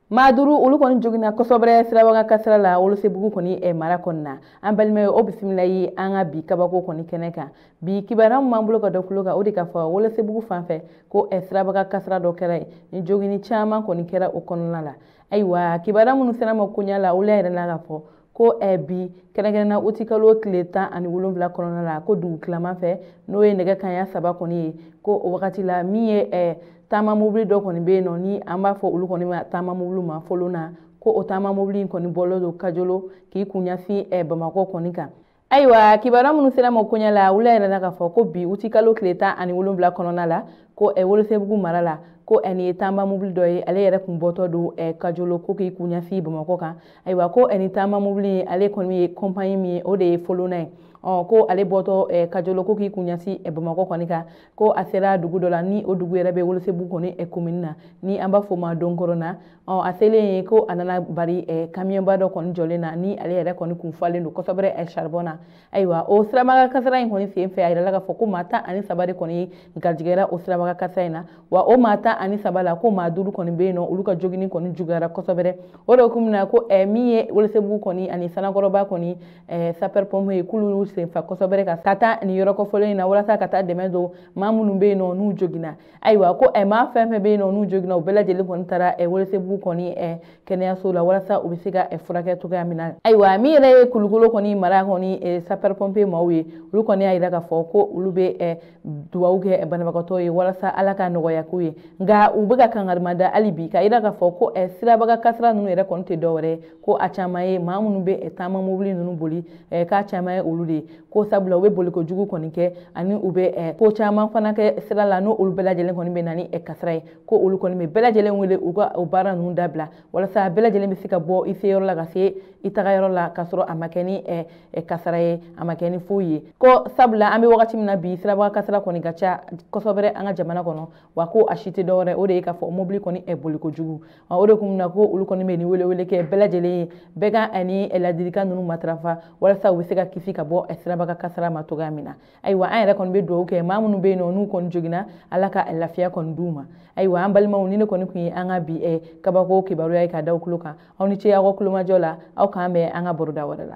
Maduru olu kɔni jogina kɔsɔbɛrɛ sirabaga kasira la Wolosebugu kɔni mara kɔnɔna an balimaye o bisimila yi an ka bi kabako kɔni kɛnɛ kan bi kibaruya min b'an bolo ka da kulo kan o de ka fɔ Wolosebugu fanfɛ ko sirabaga kasira dɔ kɛra ye ni jogini caman kɔni kɛra o kɔnɔna la ayiwa kibaruya minnu sera ma koɲa la olu yɛrɛ la ka fɔ ko bi kɛrɛnkɛrɛnna utikalo tile 17 kɔnɔna la ko dugu tilaman fɛ n'o ye nɛgɛ kanɲɛ 7 kɔni ye ko o wagati la min ye taama mobili dɔ kɔni bɛ yen nɔ ni an b'a fɔ olu kɔni ma taama mobili ma fɔlɔ na ko o taama mobili in kɔni bɔlen don Kajolo k'i kun ɲɛsin Bamakɔ kɔni kan ayiwa kibaruya minnu sera ma koɲa la olu yɛrɛ la ka fɔ ko bi utikalo tile 17 kɔnɔna la ko Wolosebugu mara la ko nin ye taama mobili dɔ ye ale yɛrɛ kun bɔtɔ don Kajolo ko k'i kun ɲɛsin Bamakɔ kan ayiwa ko nin taama mobili ale kɔni ye compagnie min ye o de ye Folona ye ko ale bɔtɔ Kajolo ko k'i kun ɲɛsin Bamakɔ kɔni kan ko a sera dugu dɔ la ni o dugu yɛrɛ bɛ Wolosebugu kɔni commune na ni an b'a fɔ ma Donkɔrɔna a selen ye ko a nana bari camionnba dɔ kɔni jɔlen na ni ale yɛrɛ kɔni kun falen don kosɛbɛ charbon na ayiwa o sirabaga kasara in kɔni sen fɛ a yɛrɛ la ka fɔ ko maa 13 de kɔni garijɛgɛra o sirabaga kasara in na wa o maa 13 la ko maa 5 kɔni bɛ yen nɔ olu ka jogini kɔni juguyara kosɛbɛ o de hukumu na ko min ye Wolosebugu kɔni ani Sanakɔrɔba kɔni sapeur pompier k'olu senfa kosɛbɛ ka taa nin yɔrɔ kɔfɔlen in na walasa ka taa dɛmɛ don maa minnu bɛ yen nɔ n'u jogina ayiwa ko maa fɛn fɛn bɛ yen nɔ n'u jogina u bɛɛ lajɛlen kɔni taara Wolosebugu kɔni kɛnɛyaso la walasa u bɛ se ka furakɛ cogoya min na ayiwa min yɛrɛ ye Kulukoro kɔni mara kɔni sapeur pompier maaw ye olu kɔni y'a jira k'a fɔ ko olu bɛ dugawu kɛ banabagatɔ ye walasa Ala ka nɔgɔya k'u ye nka u bɛ ka kangarimada hali bi ka jira k'a fɔ ko sirabaga kasira ninnu yɛrɛ kɔni tɛ dɔwɛrɛ ko a caman ye maa minnu bɛ taama mobili ninnu boli k'a caman ye olu de ye ko sabula u bɛ boli kojugu kɔni kɛ ani u bɛ ko caman fana kɛ sira la n'o olu bɛɛ lajɛlen kɔni bɛ na ni kasira ye ko olu kɔni bɛ bɛɛ lajɛlen wele u ka o baara ninnu dabila walasa bɛɛ lajɛlen bɛ se ka bɔ i se yɔrɔ la ka se i tagayɔrɔ la ka sɔrɔ a ma kɛ ni kasara ye a ma kɛ ni foyi ye ko sabula an bɛ wagati min na bi sirabaga kasira kɔni ka ca kosɛbɛ an ka jamana kɔnɔ wa ko a si tɛ dɔwɛrɛ o de ye k'a fɔ mobili kɔni boli kojugu o de kun na ko olu kɔni bɛ nin wele kɛ bɛɛ lajɛlen ye bɛɛ ka ni ladilikan ninnu matarafa walasa u bɛ se ka kisi ka bɔ sirabaga kasara ma cogoya min na ayiwa an yɛrɛ kɔni bɛ dugawu kɛ maa minnu bɛ yen nɔ n'u kɔni jogina Ala ka lafiya kɔni d'u ma ayiwa an balimaw ni ne kɔni kun ye an ka bi kabako kibaruya ye ka da aw tulo kan aw ni ce aw ka kulomajɔ la aw k'an bɛn an ka baroda wɛrɛ la